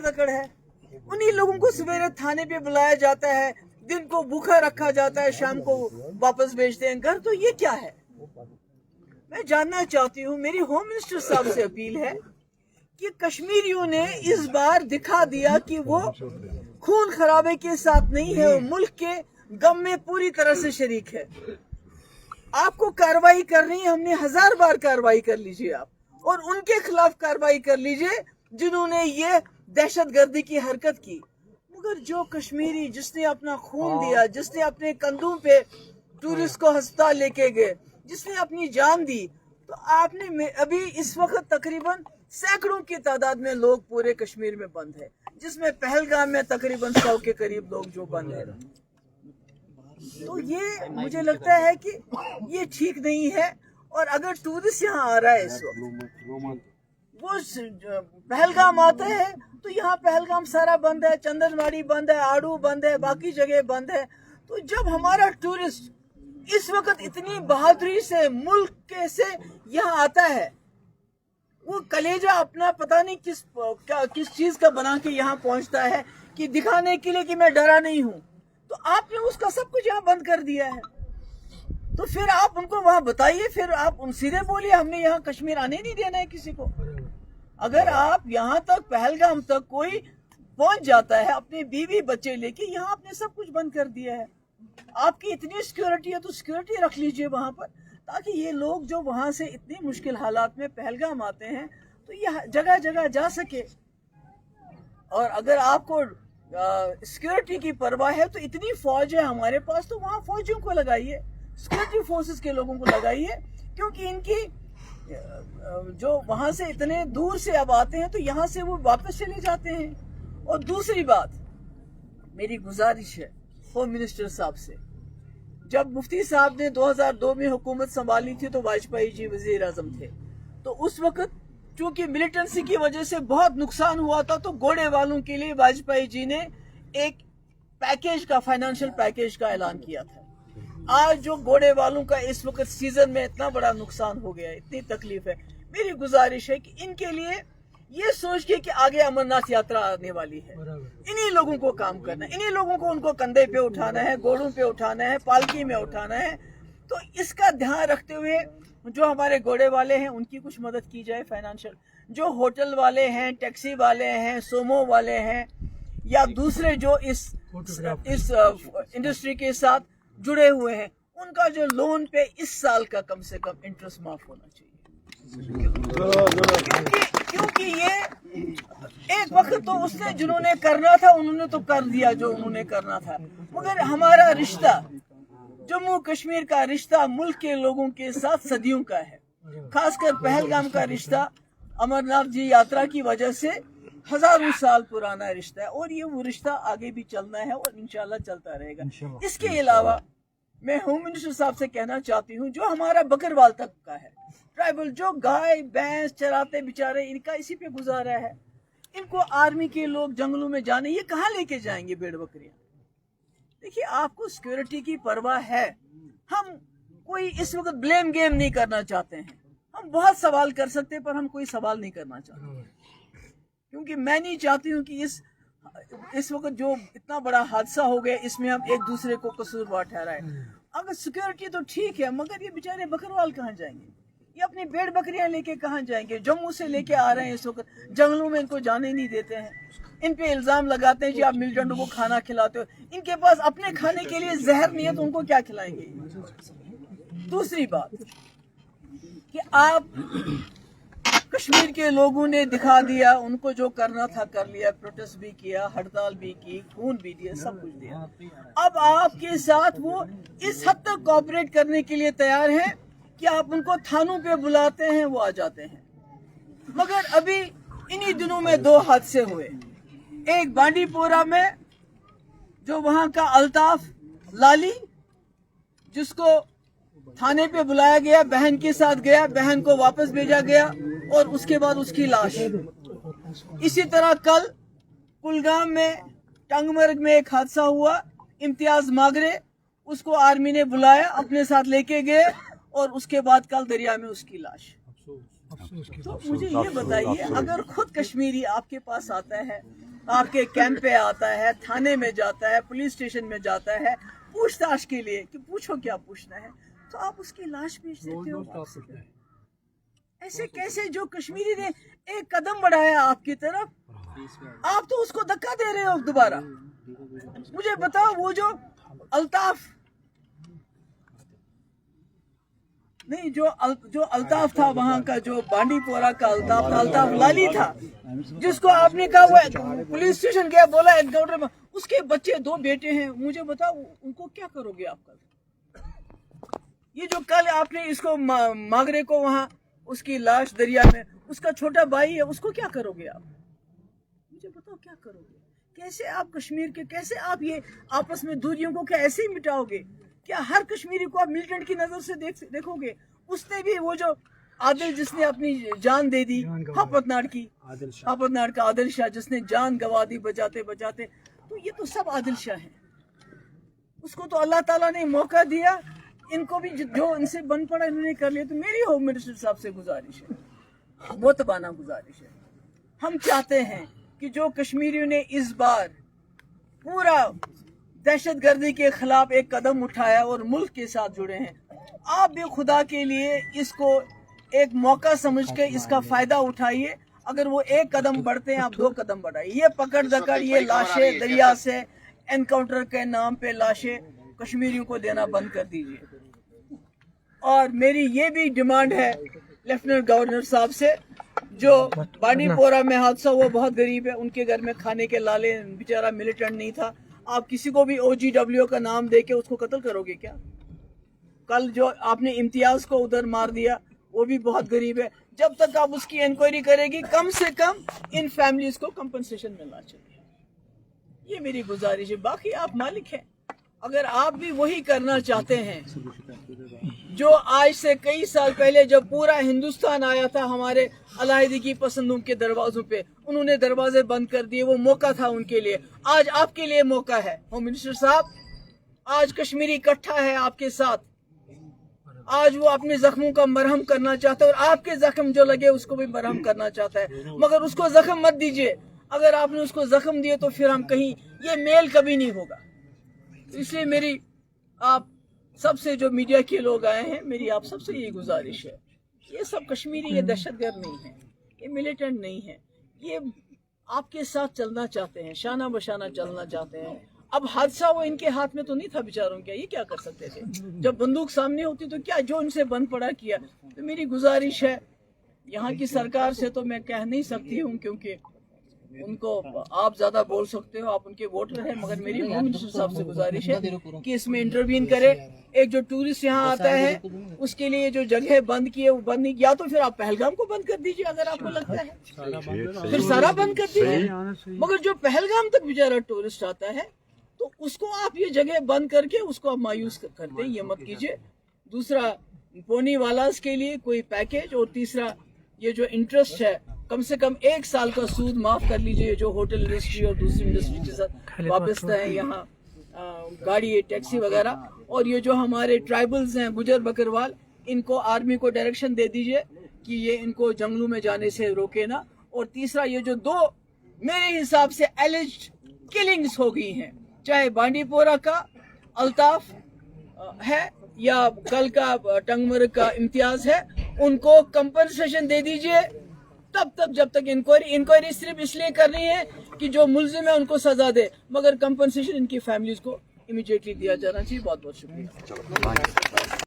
दकड़ है। उन्हीं लोगों को सवेरे थाने पे बुलाया जाता है, दिन को भूखा रखा जाता है, शाम को वापस भेजते हैं घर। तो ये क्या है? मैं जानना चाहती हूँ, मेरी होम मिनिस्टर साहब से अपील है कि कश्मीरियों ने इस बार दिखा दिया कि वो खून खराबे के साथ नहीं है, वो मुल्क के गम में पूरी तरह से शरीक है। आपको कार्रवाई करनी है, हमने 1000 बार कार्रवाई कर लीजिए आप, और उनके खिलाफ कार्रवाई कर लीजिए जिन्होंने ये दहशतगर्दी की हरकत की। मगर जो कश्मीरी जिसने अपना खून दिया, जिसने अपने कंधों पे टूरिस्ट को अस्पताल लेके गए, जिसने अपनी जान दी, तो आपने अभी इस वक्त तकरीबन सैकड़ों की तादाद में लोग पूरे कश्मीर में बंद है, जिसमें पहलगाम में तकरीबन 100 के करीब लोग जो बंद है। तो ये मुझे लगता है कि ये ठीक नहीं है। और अगर टूरिस्ट यहाँ आ रहा है इस वक्त, वो पहलगाम आता है, तो यहाँ पहलगाम सारा बंद है, चंदनवाड़ी बंद है, आड़ू बंद है, बाकी जगह बंद है। तो जब हमारा टूरिस्ट इस वक्त इतनी बहादुरी से मुल्क के से यहाँ आता है, वो कलेजा अपना पता नहीं किस चीज का बना के यहाँ पहुंचता है कि दिखाने के लिए कि मैं डरा नहीं हूँ। तो आपने उसका सब कुछ यहाँ बंद कर दिया है। तो फिर आप उनको वहां बताइए, फिर आप उन सीधे बोलिए हमने यहाँ कश्मीर आने नहीं देना है किसी को। अगर आप यहाँ तक पहलगाम तक कोई पहुंच जाता है अपने बीवी बच्चे लेके, यहाँ आपने सब कुछ बंद कर दिया है। आपकी इतनी सिक्योरिटी है तो सिक्योरिटी रख लीजिए वहां पर, ताकि ये लोग जो वहां से इतनी मुश्किल हालात में पहलगाम आते हैं तो ये जगह जगह जा सके। और अगर आपको सिक्योरिटी की परवाह है तो इतनी फौज है हमारे पास, तो वहां फौजियों को लगाइए, सिक्योरिटी फोर्सेस के लोगों को लगाइए, क्योंकि इनकी जो वहां से इतने दूर से अब आते हैं तो यहाँ से वो वापस चले जाते हैं। और दूसरी बात, मेरी गुजारिश है होम मिनिस्टर साहब से, जब मुफ्ती साहब ने 2002 में हुकूमत संभाली थी तो वाजपेयी जी वजीर आजम थे, तो उस वक्त चूंकि मिलिटेंसी की वजह से बहुत नुकसान हुआ था, तो घोड़े वालों के लिए वाजपेयी जी ने एक पैकेज का, फाइनेंशियल पैकेज का ऐलान किया था। आज जो घोड़े वालों का इस वक्त सीजन में इतना बड़ा नुकसान हो गया है, इतनी तकलीफ है, मेरी गुजारिश है कि इनके लिए ये सोच के कि आगे अमरनाथ यात्रा आने वाली है, इन्हीं लोगों को काम करना है, इन्हीं लोगों को उनको कंधे पे उठाना है, घोड़ों पे उठाना है, पालकी में उठाना है। तो इसका ध्यान रखते हुए जो हमारे घोड़े वाले हैं उनकी कुछ मदद की जाए फाइनेंशियल, जो होटल वाले हैं, टैक्सी वाले हैं, सोमो वाले हैं, या दूसरे जो इस इंडस्ट्री के साथ जुड़े हुए हैं, उनका जो लोन पे इस साल का कम से कम इंटरेस्ट माफ होना चाहिए। क्योंकि ये एक वक्त तो उसने जिन्होंने करना था उन्होंने तो कर दिया जो उन्होंने करना था, मगर हमारा रिश्ता, जम्मू कश्मीर का रिश्ता मुल्क के लोगों के साथ सदियों का है। खासकर पहलगाम का रिश्ता अमरनाथ जी यात्रा की वजह से हजारों साल पुराना रिश्ता है, और ये वो रिश्ता आगे भी चलना है और इंशाल्लाह चलता रहेगा। इसके अलावा मैं होम मिनिस्टर साहब से कहना चाहती हूँ, जो हमारा बकरवाल तक का है, ट्राइबल जो गाय भैंस चराते बेचारे, इनका इसी पे गुजारा है। इनको आर्मी के लोग जंगलों में जाने, ये कहाँ लेके जाएंगे भेड़ बकरियां? देखिए, आपको सिक्योरिटी की परवाह है, हम कोई इस वक्त ब्लेम गेम नहीं करना चाहते हैं। हम बहुत सवाल कर सकते हैं पर हम कोई सवाल नहीं करना चाहते, क्योंकि मैं नहीं चाहती हूँ कि इस वक्त जो इतना बड़ा हादसा हो गया इसमें हम एक दूसरे को कसूरवार ठहराए। अगर सिक्योरिटी तो ठीक है, मगर ये बेचारे बकरवाल कहाँ जाएंगे? ये अपनी भेड़ बकरियां लेके कहाँ जाएंगे? जम्मू से लेके आ रहे हैं इस वक्त, जंगलों में इनको जाने नहीं देते हैं, इन पे इल्जाम लगाते हैं कि आप मिलिटेंटों को खाना खिलाते हो। इनके पास अपने खाने के लिए जहर नहीं है तो उनको क्या खिलाएंगे? दूसरी बात कि आप कश्मीर के लोगों ने दिखा दिया, उनको जो करना था कर लिया, प्रोटेस्ट भी किया, हड़ताल भी की, खून भी दिया, सब कुछ दिया। अब आपके साथ वो इस हद तक कोऑपरेट करने के लिए तैयार हैं कि आप उनको थानों पे बुलाते हैं, वो आ जाते हैं। मगर अभी इन्हीं दिनों में 2 हादसे हुए, एक बांडीपोरा में जो वहां का अल्ताफ लाली, जिसको थाने पे बुलाया गया, बहन के साथ गया, बहन को वापस भेजा गया और उसके बाद उसकी लाश। इसी तरह कल कुलगाम में टंगमर्ग में एक हादसा हुआ, इम्तियाज मागरे, उसको आर्मी ने बुलाया, अपने साथ लेके गए और उसके बाद कल दरिया में उसकी लाश। तो मुझे ये बताइए, अगर खुद कश्मीरी आपके पास आता है आपके कैंप पे आता है, थाने में जाता है, पुलिस स्टेशन में जाता है पूछताछ के लिए कि पूछो क्या पूछना है, तो आप उसकी लाश भेज देते हो। ऐसे कैसे? जो कश्मीरी ने एक कदम बढ़ाया आपकी तरफ, आप तो उसको धक्का दे रहे हो दोबारा। मुझे बताओ, वो जो अल्ताफ नहीं, जो अल्ताफ था वहां का, जो बांडीपोरा का अल्ताफ था, अल्ताफ लाली था, जिसको आपने कहा वो पुलिस स्टेशन गया, बोला एनकाउंटर में, उसके बच्चे 2 बेटे हैं। मुझे बताओ उनको क्या करोगे आप कल? ये जो कल आपने इसको मागरे को वहां उसकी लाश दरिया में, उसका छोटा भाई है, उसको क्या करोगे आप? मुझे बताओ क्या करोगे? कैसे आप कश्मीर के, कैसे आप ये आपस में दूरियों को क्या ऐसे ही मिटाओगे? क्या हर कश्मीरी को आप मिलिटेंट की नजर से देखोगे? उसने भी वो जो आदिल, जिसने अपनी जान दे दी, हापतनाड़ का आदिल शाह, जिसने जान गवा दी बचाते बचाते, तो ये तो सब आदिल शाह है। उसको तो अल्लाह ताला ने मौका दिया, इनको भी जो इनसे बन पड़ा इन्होंने कर लिया। तो मेरी होम मिनिस्टर साहब से गुजारिश है, मोतबाना गुजारिश है, हम चाहते हैं कि जो कश्मीरियों ने इस बार पूरा दहशतगर्दी के खिलाफ एक कदम उठाया और मुल्क के साथ जुड़े हैं, आप भी खुदा के लिए इसको एक मौका समझ के इसका फायदा उठाइए। अगर वो एक कदम बढ़ते हैं, आप 2 कदम बढ़ाइए। ये पकड़ दकड़, ये लाशें दरिया से एनकाउंटर के नाम पे लाशें कश्मीरियों को देना बंद कर दीजिए। और मेरी ये भी डिमांड है लेफ्टिनेंट गवर्नर साहब से, जो बांडीपोरा में हादसा हुआ, बहुत गरीब है, उनके घर में खाने के लाले, बेचारा मिलिटेंट नहीं था। आप किसी को भी OGW का नाम देके उसको कत्ल करोगे क्या? कल जो आपने इम्तियाज को उधर मार दिया, वो भी बहुत गरीब है। जब तक आप उसकी इंक्वायरी करेगी, कम से कम इन फैमिलीज को कंपनसेशन मिलना चाहिए। ये मेरी गुजारिश है। बाकी आप मालिक हैं, अगर आप भी वही करना चाहते हैं जो आज से कई साल पहले जब पूरा हिंदुस्तान आया था हमारे अलाहिदी की पसंदों के दरवाजों पे, उन्होंने दरवाजे बंद कर दिए, वो मौका था उनके लिए। आज आपके लिए मौका है होम मिनिस्टर साहब, आज कश्मीरी इकट्ठा है आपके साथ। आज वो अपने जख्मों का मरहम करना चाहता है, और आपके जख्म जो लगे उसको भी मरहम करना चाहता है, मगर उसको जख्म मत दीजिए। अगर आपने उसको जख्म दिए तो फिर हम कहीं, ये मेल कभी नहीं होगा। इसलिए मेरी आप सबसे, जो मीडिया के लोग आए हैं, मेरी आप सबसे यही गुजारिश है, ये सब कश्मीरी ये दहशतगर्द नहीं है, ये मिलिटेंट नहीं है, ये आपके साथ चलना चाहते हैं, शाना बशाना चलना चाहते हैं। अब हादसा वो इनके हाथ में तो नहीं था बेचारों के, ये क्या कर सकते थे? जब बंदूक सामने होती तो क्या, जो इनसे बन पड़ा किया। तो मेरी गुजारिश है, यहाँ की सरकार से तो मैं कह नहीं सकती हूँ, क्योंकि उनको आप ज्यादा बोल सकते हो, आप उनके वोटर हैं, मगर मेरी होम मिनिस्टर साहब से गुजारिश है कि इसमें इंटरवीन करे। एक जो टूरिस्ट यहाँ आता है, उसके लिए जो जगह बंद की है वो बंद नहीं, या तो फिर आप पहलगाम को बंद कर दीजिए अगर आपको लगता है, फिर सारा बंद कर दीजिए। मगर जो पहलगाम तक बेचारा टूरिस्ट आता है, तो उसको आप ये जगह बंद करके उसको आप मायूस कर दें, ये मत कीजिए। दूसरा, पोनी वालास के लिए कोई पैकेज, और तीसरा ये जो इंटरेस्ट है, कम से कम 1 साल का सूद माफ कर लीजिए, जो होटल इंडस्ट्री और दूसरी इंडस्ट्री के साथ वाबस्ता है यहाँ, गाड़ी टैक्सी वगैरह। और ये जो हमारे ट्राइबल्स हैं, गुजर बकरवाल, इनको आर्मी को डायरेक्शन दे दीजिए कि ये इनको जंगलों में जाने से रोके ना। और तीसरा, ये जो 2 मेरे हिसाब से एलिज्ड किलिंग्स हो गई हैं, चाहे बांडीपोरा का अल्ताफ है या कल का टंगमर्ग का इम्तियाज है, उनको कंपनसेशन दे दीजिए तब तक जब तक इंक्वायरी सिर्फ इसलिए करनी है कि जो मुल्जिम है उनको सजा दे, मगर कंपनसेशन इनकी फैमिलीज को इमीडिएटली दिया जाना चाहिए। बहुत बहुत शुक्रिया।